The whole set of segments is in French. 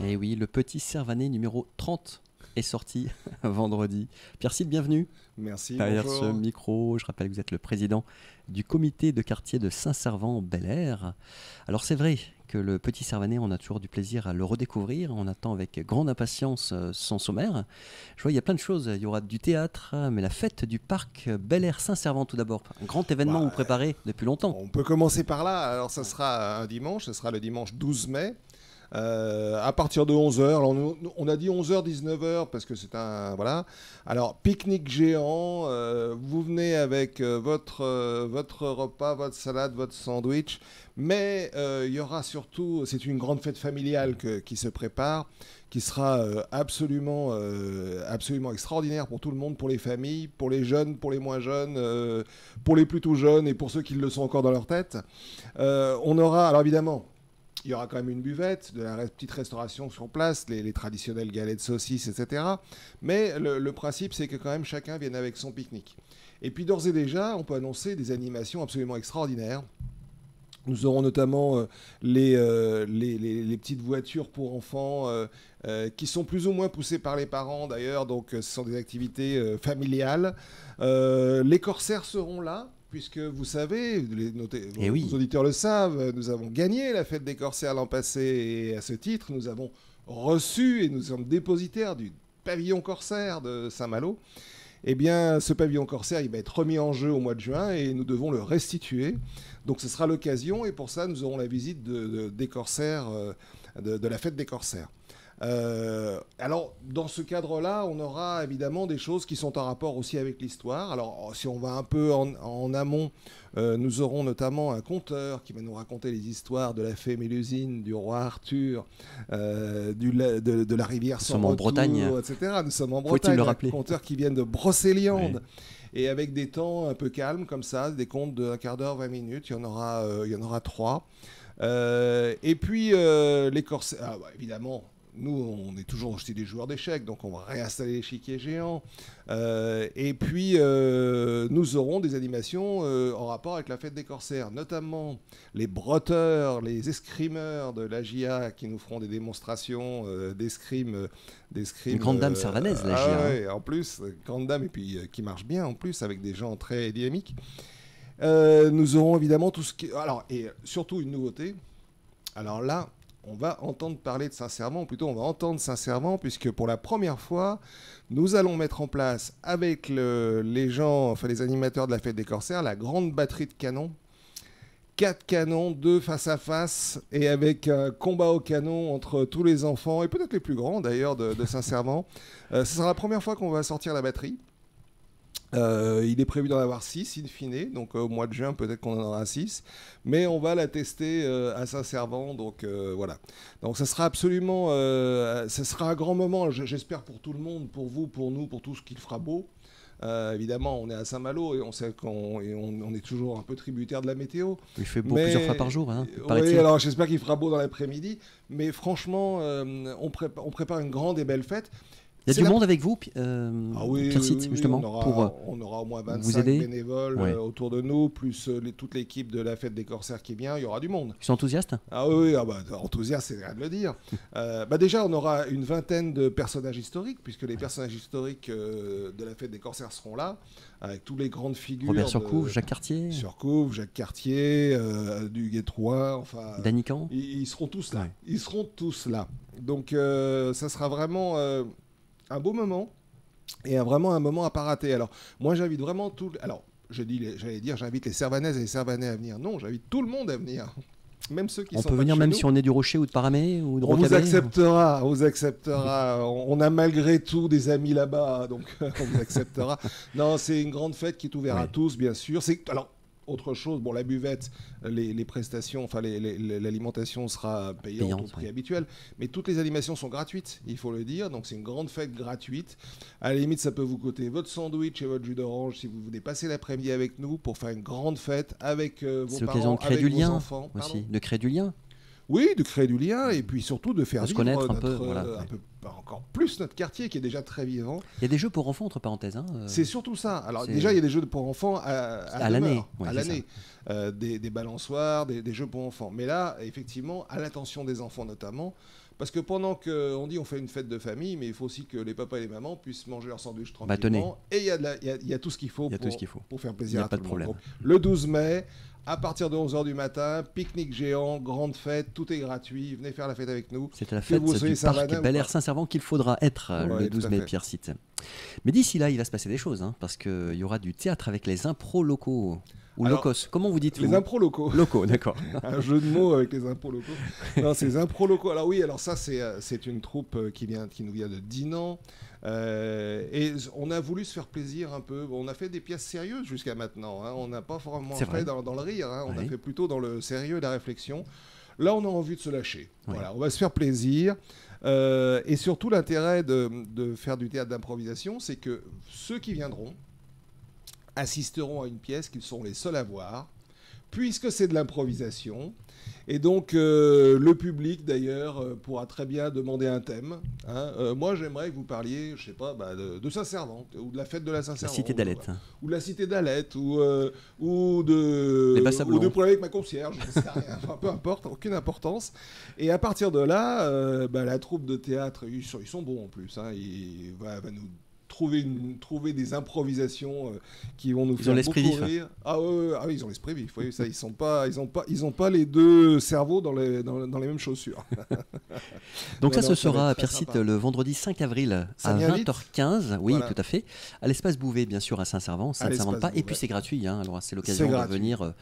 Et oui, le petit Servanet numéro 30 est sorti vendredi. Pierre-Cide, bienvenue. Merci, Derrière bonjour. ce micro, je rappelle que vous êtes le président du comité de quartier de Saint-Servant-Bel-Air. Alors c'est vrai que le petit Servanet, on a toujours du plaisir à le redécouvrir. On attend avec grande impatience son sommaire. Je vois, il y a plein de choses. Il y aura du théâtre, mais la fête du parc Bel-Air Saint-Servant tout d'abord. Un grand événement vous préparez depuis longtemps. On peut commencer par là. Alors ça sera un dimanche, ce sera le dimanche 12 mai. À partir de 11h, on a dit 11h, 19h parce que c'est un... Voilà. Alors, pique-nique géant, vous venez avec votre repas, votre salade, votre sandwich, mais il y aura surtout, c'est une grande fête familiale qui se prépare, qui sera absolument extraordinaire pour tout le monde, pour les familles, pour les jeunes, pour les moins jeunes, pour les plutôt jeunes et pour ceux qui le sont encore dans leur tête. On aura, alors évidemment... Il y aura quand même une buvette, de la petite restauration sur place, les traditionnelles galettes de saucisses, etc. Mais le principe, c'est que quand même chacun vienne avec son pique-nique. Et puis d'ores et déjà, on peut annoncer des animations absolument extraordinaires. Nous aurons notamment les petites voitures pour enfants qui sont plus ou moins poussées par les parents d'ailleurs, donc ce sont des activités familiales. Les corsaires seront là. Puisque vous savez, vos auditeurs le savent, nous avons gagné la fête des corsaires l'an passé et à ce titre, nous avons reçu et nous sommes dépositaires du pavillon corsaire de Saint-Malo. Eh bien, ce pavillon corsaire, il va être remis en jeu au mois de juin et nous devons le restituer. Donc ce sera l'occasion et pour ça, nous aurons la visite des corsaires, de la fête des corsaires. Alors, dans ce cadre-là, on aura évidemment des choses qui sont en rapport aussi avec l'histoire. Alors, si on va un peu en amont, nous aurons notamment un conteur qui va nous raconter les histoires de la fée Mélusine, du roi Arthur, de la rivière sans retour, en Bretagne, etc. Nous sommes en Bretagne. Faut-il le rappeler ? Un conteur qui vient de Brocéliande. Oui. Et avec des temps un peu calmes comme ça, des contes d'un quart d'heure, 20 minutes, il y en aura 3. Et puis, les corsaires, évidemment... Nous, on est toujours aussi des joueurs d'échecs, donc on va réinstaller l'échiquier géant. Et puis, nous aurons des animations en rapport avec la fête des corsaires, notamment les brotteurs, les escrimeurs de l'AGIA qui nous feront des démonstrations d'escrime. Une grande dame servanaise, l'AGIA. Ouais, en plus, grande dame, et puis qui marche bien en plus, avec des gens très dynamiques. Nous aurons évidemment tout ce qui... Alors, et surtout une nouveauté. Alors là... On va entendre parler de Saint-Servant, ou plutôt on va entendre Saint-Servant, puisque pour la première fois, nous allons mettre en place avec les gens, enfin les animateurs de la fête des corsaires, la grande batterie de canons. 4 canons, 2 face à face, et avec un combat au canon entre tous les enfants, et peut-être les plus grands d'ailleurs de Saint-Servant. Ce sera la première fois qu'on va sortir la batterie. Il est prévu d'en avoir 6 in fine, donc au mois de juin peut-être qu'on en aura 6, mais on va la tester à Saint-Servant, donc voilà. Donc ça sera absolument, ça sera un grand moment, j'espère pour tout le monde, pour vous, pour nous, pour tout ce qu'il fera beau. Évidemment, on est à Saint-Malo et on sait qu'on est toujours un peu tributaire de la météo. Il fait beau plusieurs fois par jour. Hein, oui, alors j'espère qu'il fera beau dans l'après-midi, mais franchement, on prépare une grande et belle fête. Il y a du monde avec vous, Pierre-Cide, justement, on aura au moins 25 bénévoles autour de nous, plus toute l'équipe de la fête des corsaires qui vient, il y aura du monde. Ils sont enthousiastes ? Ah oui, enthousiastes, c'est rien de le dire. Déjà, on aura une vingtaine de personnages historiques, puisque les personnages historiques de la fête des corsaires seront là, avec toutes les grandes figures. Robert Surcouf, Jacques Cartier. Surcouf, Jacques Cartier, du Guettroy, enfin... Danican. Ils seront tous là. Ouais. Ils seront tous là. Donc, ça sera vraiment... un beau moment et vraiment un moment à pas rater. Alors, moi, j'invite vraiment tout... Alors, j'invite les Servanaises et les Servanais à venir. Non, j'invite tout le monde à venir. Même ceux qui sont pas de chez nous. On peut venir même si on est du Rocher ou de Paramé ou de Rocabay. On vous acceptera. On a malgré tout des amis là-bas, donc on vous acceptera. Non, c'est une grande fête qui est ouverte à tous, bien sûr. Alors, autre chose, bon, la buvette, les prestations, enfin l'alimentation sera payante au prix habituel, mais toutes les animations sont gratuites, il faut le dire, donc c'est une grande fête gratuite. À la limite, ça peut vous coûter votre sandwich et votre jus d'orange si vous voulez passer l'après-midi avec nous pour faire une grande fête avec vos parents, avec vos enfants. C'est l'occasion de créer du lien aussi, de créer du lien. Oui, de créer du lien et puis surtout de faire vivre connaître un peu, encore plus notre quartier qui est déjà très vivant. Il y a des jeux pour enfants, entre parenthèses. C'est surtout ça. Alors déjà, il y a des jeux pour enfants à l'année. Des balançoires, des jeux pour enfants. Mais là, effectivement, à l'attention des enfants notamment, parce que pendant qu'on dit on fait une fête de famille, mais il faut aussi que les papas et les mamans puissent manger leur sandwich Bah, tenez. tranquillement. Et il y a tout ce qu'il faut, Il y a tout ce qu'il faut. pour faire Il n'y plaisir a à pas tout de le monde. problème. Donc, le 12 mai, à partir de 11h du matin, pique-nique géant, grande fête, tout est gratuit. Venez faire la fête avec nous. C'est à la Que fête vous du soyez parc Savannah ou Bel pas. Air Saint-Servant qu'il faudra être Ouais, le tout 12 à mai, fait. Pierre Cite. Mais d'ici là, il va se passer des choses, hein, parce qu'il y aura du théâtre avec les impros locaux. Ou Alors, locos, comment vous dites Les vous impros locaux. Locaux, d'accord. Un jeu de mots avec les impros locaux. Non, c'est les impros locaux. Alors oui, alors ça, c'est une troupe qui nous vient de Dinan. Et on a voulu se faire plaisir un peu. On a fait des pièces sérieuses jusqu'à maintenant, hein. On n'a pas vraiment C'est vrai. fait dans le rire, hein. On a Oui. fait plutôt dans le sérieux et la réflexion. Là, on a envie de se lâcher. Oui. Voilà, on va se faire plaisir. Et surtout, l'intérêt de faire du théâtre d'improvisation, c'est que ceux qui viendront assisteront à une pièce qu'ils sont les seuls à voir, puisque c'est de l'improvisation. Et donc, le public, d'ailleurs, pourra très bien demander un thème, hein. Moi, j'aimerais que vous parliez, je sais pas, de Saint-Servant, ou de la fête de la La Saint-Servant. cité d'Alette. Ou de la cité d'Alette, ou de Les Bassablons. ou de problèmes avec ma concierge, je sais rien. Enfin, peu importe, aucune importance. Et à partir de là, la troupe de théâtre, ils sont bons en plus, hein. Il va nous trouver des improvisations qui vont nous Ils faire ont l'esprit beaucoup vif. rire. Ah oui, ils ont l'esprit vif. Oui, ça, ils ont pas les deux cerveaux dans les mêmes chaussures. Donc Non, ça, non, ce ça va sera à être très Pierre-Cite sympa. le vendredi 5 avril Ça à vient vite. 20h15. Oui, Voilà. tout à fait. À l'espace Bouvet, bien sûr, à Saint-Servant. Ça ne l'espace s'invente pas. Et puis Bouvet. c'est gratuit. Hein. Alors c'est C'est l'occasion de gratuit. venir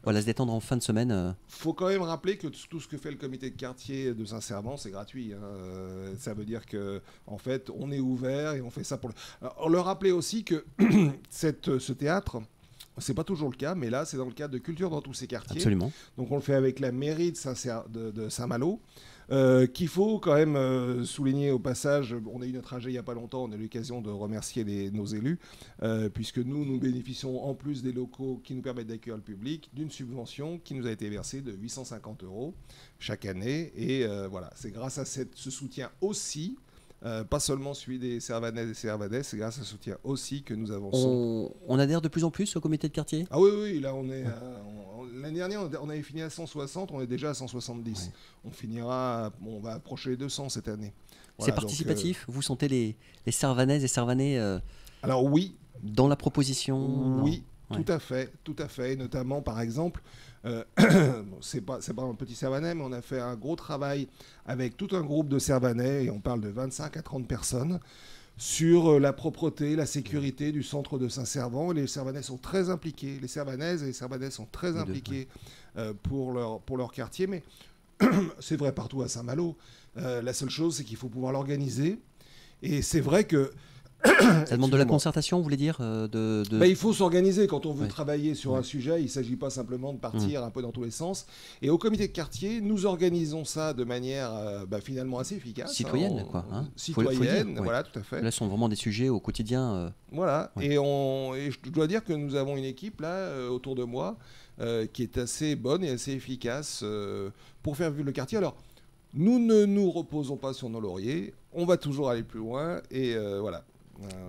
se détendre en fin de semaine. Faut quand même rappeler que tout ce que fait le comité de quartier de Saint-Servant, c'est gratuit, hein. Ça veut dire que, en fait, on est ouvert et on fait ça pour le. Alors, le rappeler aussi que ce théâtre, c'est pas toujours le cas, mais là, c'est dans le cadre de Culture dans tous ces quartiers. Absolument. Donc, on le fait avec la mairie de Saint-Malo. Qu'il faut quand même souligner au passage. On a eu notre AG il n'y a pas longtemps, on a eu l'occasion de remercier nos élus, puisque nous bénéficions, en plus des locaux qui nous permettent d'accueillir le public, d'une subvention qui nous a été versée de 850 € chaque année. Et voilà, c'est grâce à ce soutien aussi, pas seulement celui des Servanaises et Servanais, c'est grâce à ce soutien aussi que nous avançons. On adhère de plus en plus au comité de quartier. Ah oui, là on est. L'année dernière, on avait fini à 160, on est déjà à 170. Ouais. On va approcher les 200 cette année. C'est Voilà, participatif. Vous sentez les Servanaises et Servanais alors oui, dans la proposition. Non. oui, Ouais. tout à fait. Notamment, par exemple, c'est pas un petit Servanais, mais on a fait un gros travail avec tout un groupe de Servanais, et on parle de 25 à 30 personnes, sur la propreté, la sécurité du centre de Saint-Servant. Les Servanais sont très impliqués, les Servanaises et les Servanais sont très Les deux, impliqués pour leur quartier, mais c'est vrai partout à Saint-Malo. La seule chose, c'est qu'il faut pouvoir l'organiser. Et c'est vrai que Ça demande de la excusez-moi. concertation, vous voulez dire Il faut s'organiser quand on veut Ouais. travailler sur Ouais. un sujet. Il ne s'agit pas simplement de partir un peu dans tous les sens. Et au comité de quartier, nous organisons ça de manière finalement assez efficace. Citoyenne, quoi, hein. Faut le Citoyenne, dire, ouais. voilà, tout à fait. Là, ce sont vraiment des sujets au quotidien. Voilà. Ouais. Et je dois dire que nous avons une équipe là autour de moi qui est assez bonne et assez efficace pour faire vivre le quartier. Alors, nous ne nous reposons pas sur nos lauriers. On va toujours aller plus loin. Et voilà.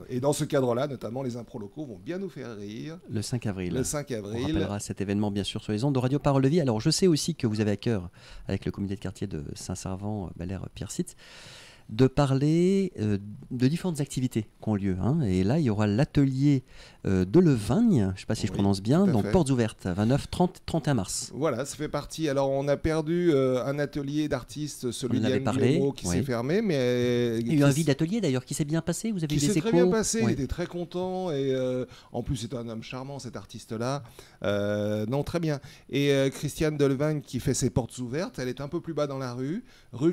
Et dans ce cadre-là, notamment, les impros locaux vont bien nous faire rire. Le 5 avril. Le 5 On avril. rappellera cet événement bien sûr sur les ondes de Radio Parole de Vie. Alors je sais aussi que vous avez à cœur, avec le comité de quartier de Saint-Servant, Bel Air, Pierre-Cite, de parler de différentes activités qui ont lieu. Hein. Et là, il y aura l'atelier de Levagne, je ne sais pas si je Oui, prononce bien, tout à donc fait. portes ouvertes, 29, 30, 31 mars. Voilà, ça fait partie. Alors, on a perdu un atelier d'artistes, celui On en avait d'Yann parlé, Guillemot, qui oui. s'est fermé, mais Il y a eu un vide atelier d'ailleurs qui s'est bien passé, vous avez eu qui des s'est échos. très bien passé. Ouais. Il était très content et en plus, c'est un homme charmant, cet artiste-là. Non, très bien. Et Christiane Delvagne qui fait ses portes ouvertes, elle est un peu plus bas dans la rue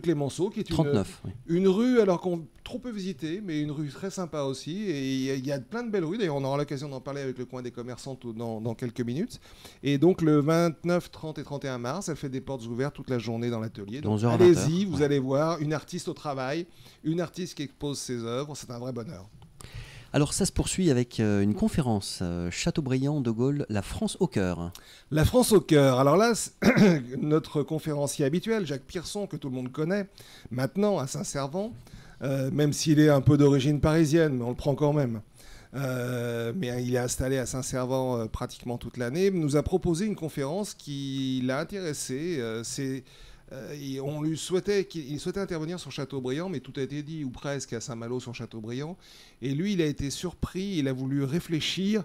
Clémenceau, qui est 39, oui. une rue alors qu'on trop peu visitée, mais une rue très sympa aussi. Et il y a plein de belles rues. D'ailleurs, on aura l'occasion d'en parler avec le coin des commerçants dans quelques minutes. Et donc, le 29, 30 et 31 mars, elle fait des portes ouvertes toute la journée dans l'atelier. Donc, 11h à allez-y, 20h, vous ouais. allez voir une artiste au travail, une artiste qui expose ses œuvres. C'est un vrai bonheur. Alors ça se poursuit avec une conférence Chateaubriand de Gaulle, la France au cœur. La France au cœur. Alors là, notre conférencier habituel, Jacques Pierson, que tout le monde connaît, maintenant à Saint-Servant, même s'il est un peu d'origine parisienne, mais on le prend quand même. Mais il est installé à Saint-Servant pratiquement toute l'année, nous a proposé une conférence qui l'a intéressé. C'est on lui souhaitait qu'il souhaitait intervenir sur Châteaubriand, mais tout a été dit, ou presque, à Saint-Malo sur Châteaubriand. Et lui, il a été surpris, il a voulu réfléchir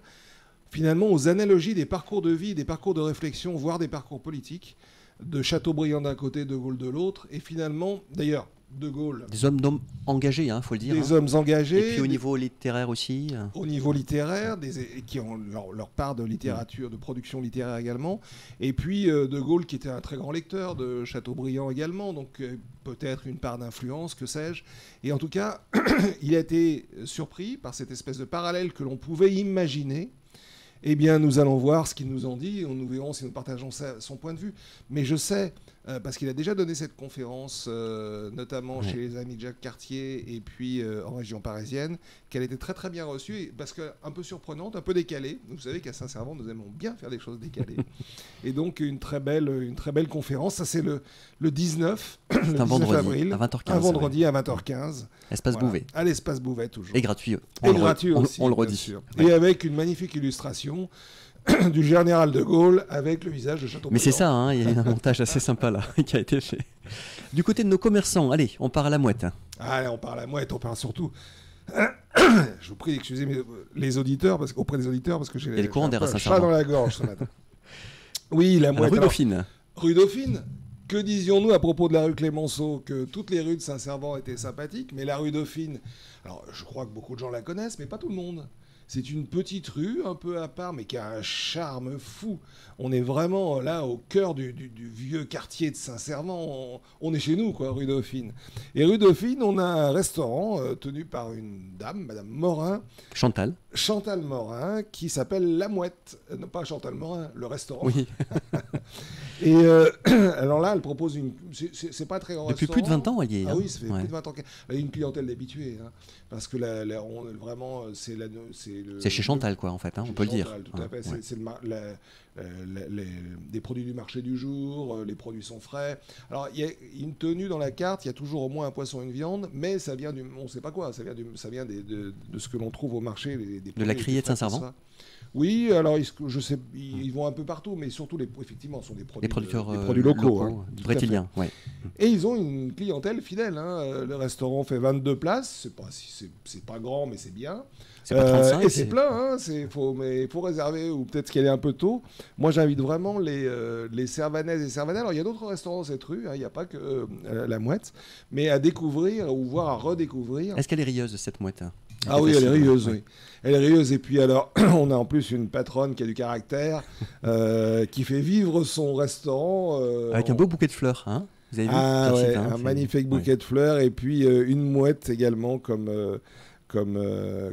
finalement aux analogies des parcours de vie, des parcours de réflexion, voire des parcours politiques, de Chateaubriand d'un côté, De Gaulle de l'autre. Et finalement, d'ailleurs, De Gaulle... Des hommes engagés, il faut le dire. Des hommes engagés. Et puis au niveau littéraire aussi. Au niveau littéraire, qui ont leur part de littérature, de production littéraire également. Et puis De Gaulle, qui était un très grand lecteur de Chateaubriand également, donc peut-être une part d'influence, que sais-je. Et en tout cas, il a été surpris par cette espèce de parallèle que l'on pouvait imaginer. Eh bien, nous allons voir ce qu'ils nous ont dit. Nous verrons si nous partageons son point de vue. Mais je sais, parce qu'il a déjà donné cette conférence, notamment chez les amis de Jacques Cartier et puis en région parisienne, qu'elle était très très bien reçue, parce qu'un peu surprenante, un peu décalée. Vous savez qu'à Saint-Servant, nous aimons bien faire des choses décalées. Et donc, une très belle conférence. Ça, c'est le 19, c'est le un 19 vendredi, avril. à 20h15. Un vendredi à 20h15. Espace Bouvet. À l'espace Bouvet, toujours. Et gratuit. Et gratuit aussi, on le bien redit. sûr. Ouais. Et avec une magnifique illustration du général de Gaulle avec le visage de Chateaubriand. Mais c'est ça, il y a un montage assez sympa là qui a été fait. Du côté de nos commerçants, allez, on part à la mouette. Allez, on part à la mouette, on part surtout... Je vous prie d'excuser les auditeurs, auprès des auditeurs, parce que j'ai les courants d'air à un chat Saint-Servant dans la gorge ce matin. Oui, la mouette. Rue Dauphine. Rue Dauphine. Que disions-nous à propos de la rue Clémenceau? Que toutes les rues de Saint-Servant étaient sympathiques, mais la rue Dauphine, alors je crois que beaucoup de gens la connaissent, mais pas tout le monde. C'est une petite rue, un peu à part, mais qui a un charme fou. On est vraiment là au cœur du vieux quartier de Saint-Servant. On est chez nous, quoi, rue Dauphine. Et rue Dauphine, on a un restaurant tenu par une dame, Madame Morin. Chantal Morin, qui s'appelle La Mouette. Non, pas Chantal Morin, le restaurant. Oui. Et alors là, elle propose une... C'est pas très grand Depuis restaurant. plus de 20 ans, elle y est. Ah oui, ça fait plus de 20 ans. Elle a une clientèle d'habitués. Parce que vraiment, c'est chez Chantal, quoi, en fait, on peut le dire. Tout à fait. Ouais. C'est des produits du marché du jour, les produits sont frais. Alors, il y a une tenue dans la carte, il y a toujours au moins un poisson, une viande, mais ça vient on ne sait pas quoi, ça vient de ce que l'on trouve au marché. De la Criée de Saint-Servant. Oui, alors je sais, ils vont un peu partout, mais surtout, effectivement, sont des produits, des produits locaux. Brétiliens, ouais. Et ils ont une clientèle fidèle. Le restaurant fait 22 places, c'est pas grand, mais c'est bien. C'est pas 35, et c'est plein, mais il faut réserver, ou peut-être qu'elle est un peu tôt. Moi, j'invite vraiment les Servanaises et Servanais. Alors, il y a d'autres restaurants dans cette rue, il n'y a pas que la Mouette, mais à découvrir, ou voire à redécouvrir. Est-ce qu'elle est rieuse, cette Mouette? Ah oui, elle est rieuse, oui. Elle est rieuse, et puis alors, on a en plus une patronne qui a du caractère, qui fait vivre son restaurant. Avec un beau bouquet de fleurs, Vous avez vu? Un magnifique bouquet de fleurs, et puis une mouette également comme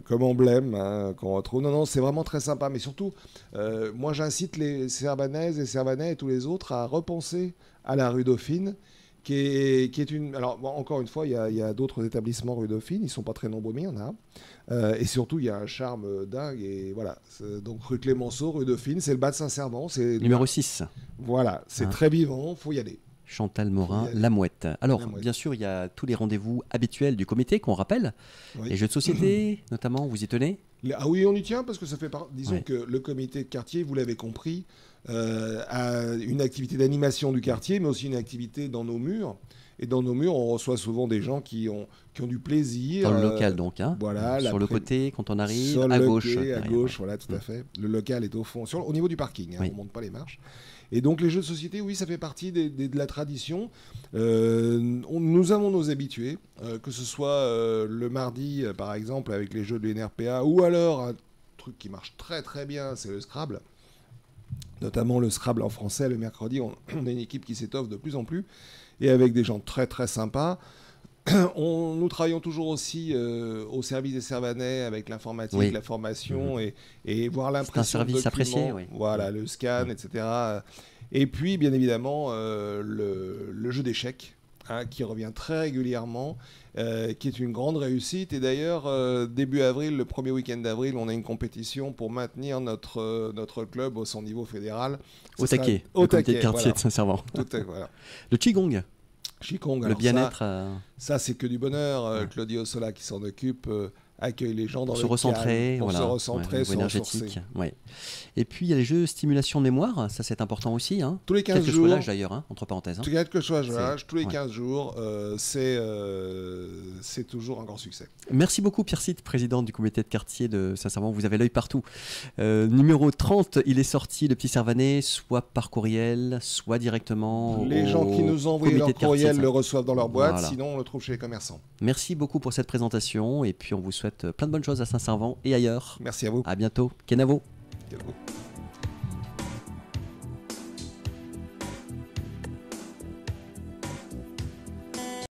emblème qu'on retrouve. Non, c'est vraiment très sympa, mais surtout, moi j'incite les Servanaises et Servanais et tous les autres à repenser à la rue Dauphine, qui est une... Alors, encore une fois, il y a d'autres établissements rue Dauphine, ils ne sont pas très nombreux, mais il y en a. Et surtout, il y a un charme dingue. Et voilà. Donc, rue Clémenceau, rue Dauphine, c'est le bas de Saint-Servant. Numéro 6. Voilà, c'est très vivant, il faut y aller. Chantal Morin, La Mouette. Alors, bien sûr, il y a tous les rendez-vous habituels du comité qu'on rappelle. Oui. Les jeux de société, notamment, vous y tenez? Ah oui, on y tient, parce que ça fait disons que le comité de quartier, vous l'avez compris, a une activité d'animation du quartier, mais aussi une activité dans nos murs. Et dans nos murs, on reçoit souvent des gens qui ont du plaisir. Dans le local, donc. Voilà, sur le côté, quand on arrive, sur à gauche. À gauche, voilà, tout à fait. Le local est au fond, au niveau du parking, on ne monte pas les marches. Et donc, les jeux de société, oui, ça fait partie de la tradition. Nous avons nos habitués, que ce soit le mardi, par exemple, avec les jeux de l'NRPA, ou alors un truc qui marche très très bien, c'est le Scrabble. Notamment le Scrabble en français, le mercredi, on a une équipe qui s'étoffe de plus en plus, et avec des gens très très sympas. Nous travaillons toujours aussi au service des Servanais avec l'informatique, la formation et voir l'impression. C'est un service apprécié, oui. Voilà, le scan, etc. Et puis, bien évidemment, le jeu d'échecs, qui revient très régulièrement, qui est une grande réussite. Et d'ailleurs, début avril, le premier week-end d'avril, on a une compétition pour maintenir notre club au son niveau fédéral. Au taquet, au comité de quartier de Saint-Servant. Voilà. Le Qigong. Qigong, le bien-être. Ça c'est que du bonheur. Claudio Sola qui s'en occupe accueille les gens dans Pour le se recentrer, calme, pour voilà, se recentrer, ouais, se énergétique. ressourcer. Ouais. Et puis il y a les jeux stimulation de mémoire, ça c'est important aussi. Hein. Tous les 15 Quel que jours. soit l'âge d'ailleurs, hein, entre parenthèses. Hein. Quel que soit l'âge, tous les ouais. 15 jours, c'est toujours un grand succès. Merci beaucoup Pierre Cite, président du comité de quartier de Saint-Servant, vous avez l'œil partout. Numéro 30, il est sorti, le petit Servanais, soit par courriel, soit directement Les gens qui nous ont envoyé leur courriel le reçoivent dans leur boîte, voilà. sinon on le trouve chez les commerçants. Merci beaucoup pour cette présentation et puis on vous souhaite plein de bonnes choses à Saint-Servant et ailleurs. Merci à vous. À bientôt. Kenavo. Kenavo.